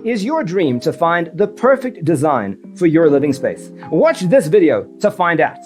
is your dream to find the perfect design for your living space? Watch this video to find out.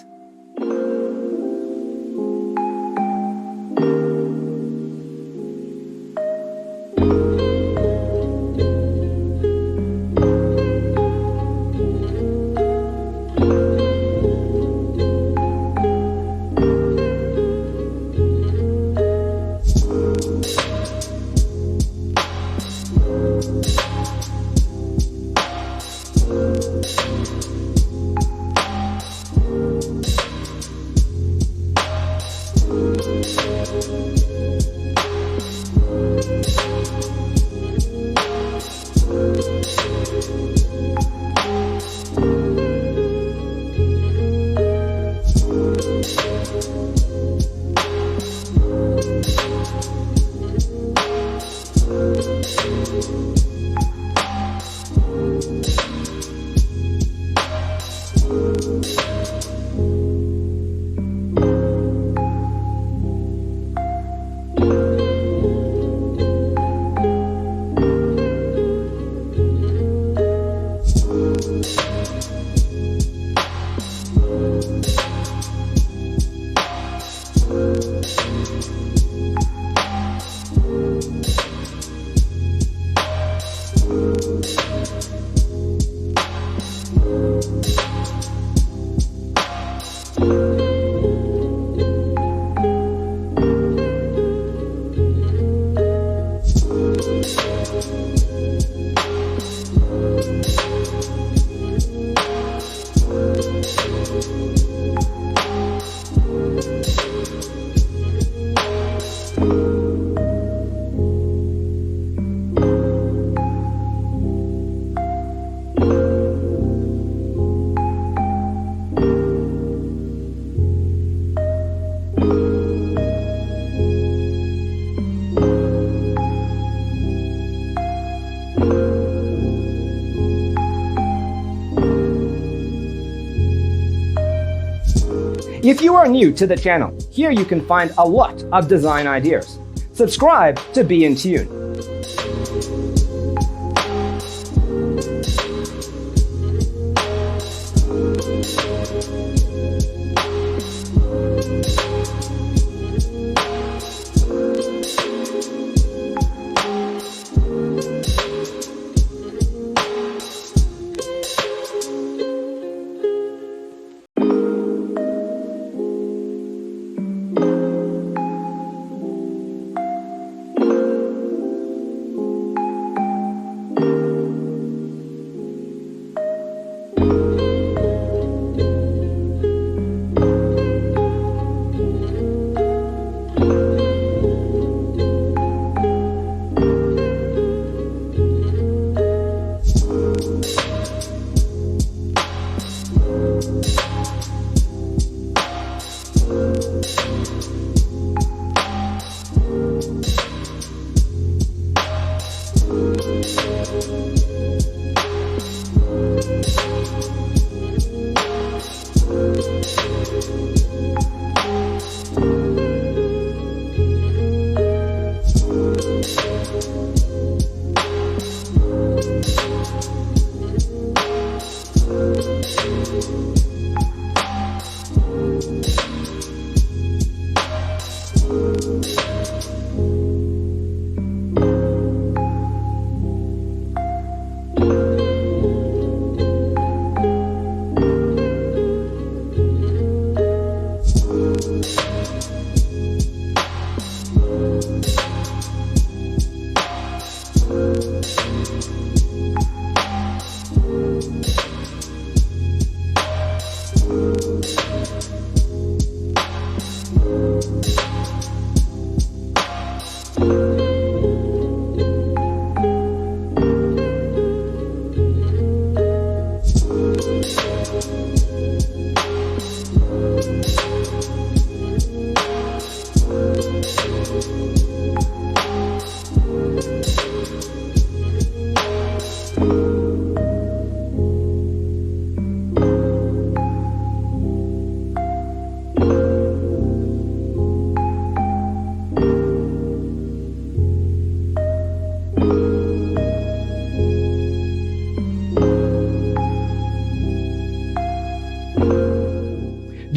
If you are new to the channel, here you can find a lot of design ideas. Subscribe to be in tune.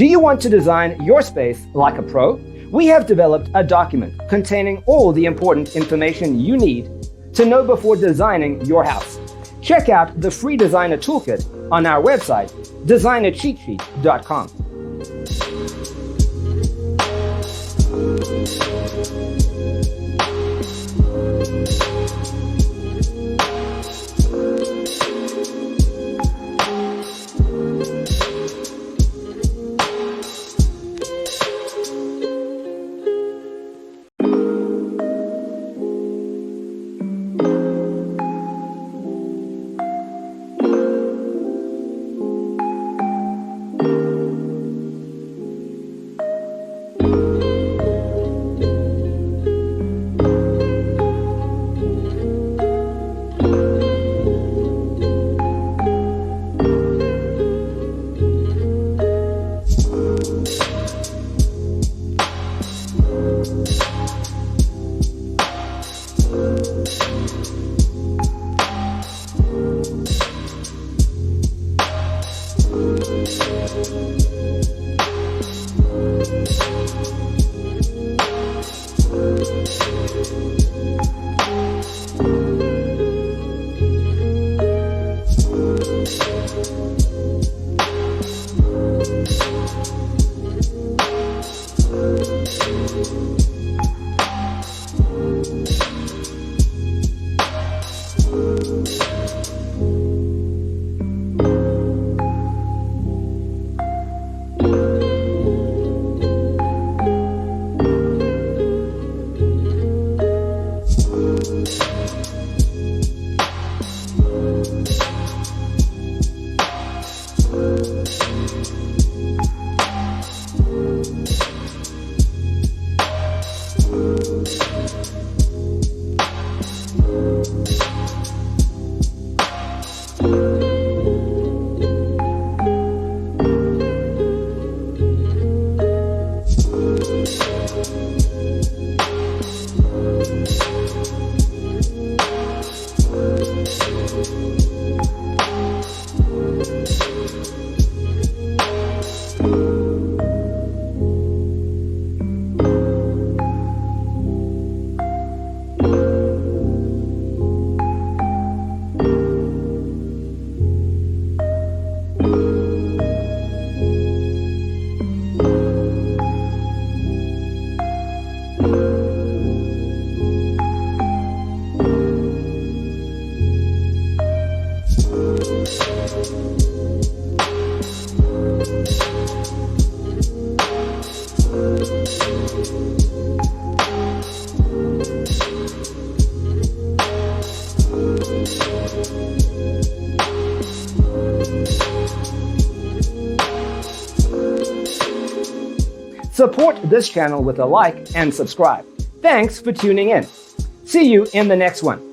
Do you want to design your space like a pro? We have developed a document containing all the important information you need to know before designing your house. Check out the free designer toolkit on our website, designercheatsheet.com. Support this channel with a like and subscribe. Thanks for tuning in. See you in the next one.